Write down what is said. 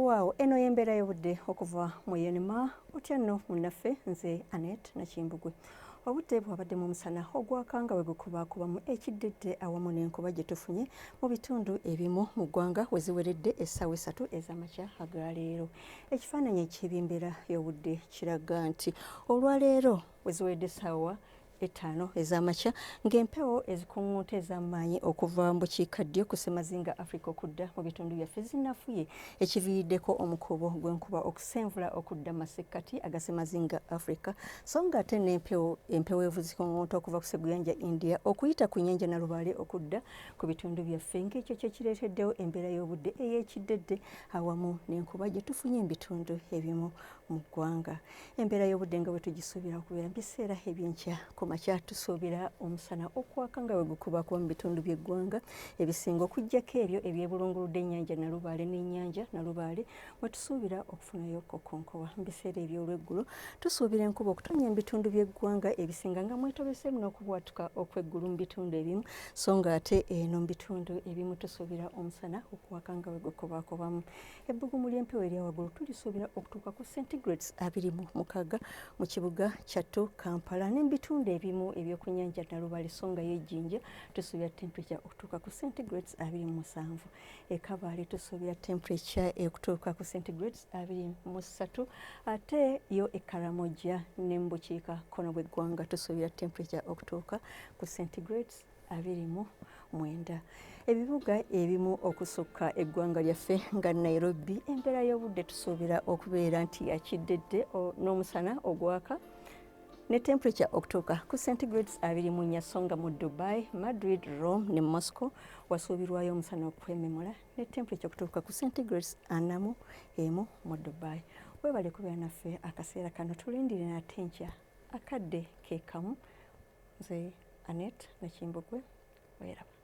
Weewaawo eno y'embeera y'obudde okuva mu Yenima. Otya nno munnaffe nze Annette Nakimbugwe. Obudde bwabadde mu musana ogwaka nga bwe gukubaakubamu ekiddedde awamu n'enkuba gye tufunye mu bitundu ebimu mu ggwanga we ziweredde essaawa 3 ez'amakya aga leero. Ekifaananyi eky'embeera y'obudde kiraga nti olwaleero we ziweredde essaawa 5 ez'amakya ng'empewo ezikuŋŋuuta ez'amaanyi okuva mu bukiikaddyo ku ssemazinga Africa okudda mu bitundu byaffe zinnafuye ekiviiriddeko omukubo gw'enkuba okusenvula okudda mu masekkati aga ssemazinga Africa so ng'ate n'empewo ezikuŋŋuuta okuva ku sseguyanja India okuyita ku nnyanja Nalubaale okudda ku bitundu byaffe ng'ekyo kye kireeteddewo embeera y'obudde ey'ekiddedde awamu n'enkuba gye tufunye mu bitundu ebimu mu ggwanga. Embeera y'obudde nga bwe tugisuubira okubeera mu biseera eby'enkya makya tusuubira omusana okwaka nga bwe gukubakuba mu bitundu by'eggwanga ebisinga okuggyako ebyo ebyebulunguludde ennyanja Nalubaale n'ennyanja Nalubaale mwe tusuubira okufunayo kokonkoba. Mu biseera eby'olweggulo tusuubira enkuba okutonnya mu bitundu by'eggwanga ebisinga nga mwetobeseemu n'okubwatuka okw'eggulu mu bitundu ebimu so ng'ate eno mu bitundu ebimu tusuubira omusana okwaka nga bwe gukubaakubamu. Ebbugumu ly'empewo erya waggulu tulisuubira okutuuka ku centigrades 26 mu kibuga kyattu Kampala ne mu bitundu ebimu eby'oku nnyanja Nalubaale so nga y'ejjinja tusuubira temperature okutuuka ku centigrades 27. E Kabale tusuubira temperature okutuuka ku centigrades 23 ate yo e Karamoja ne mu bukiikakkono bw'eggwanga tusuubira temperature okutuuka ku centigrades 29. Ebibuga ebimu okusukka eggwanga lyaffe nga Nairobi embeera y'obudde tusuubira okubeera nti yakiddedde n'omusana ogwaka ne temperature okutuuka ku centigrades 24 so nga mu Dubai, Madrid, Rome ne Moscow wasuubirwayo omusana okwememula ne temperature okutuuka ku centigrades 41 mu Dubai. Weebale kubeera naffe akaseera kano tulindire nate enkya akadde ke kamu. Nze Annette Nakimbugwe, weeraba.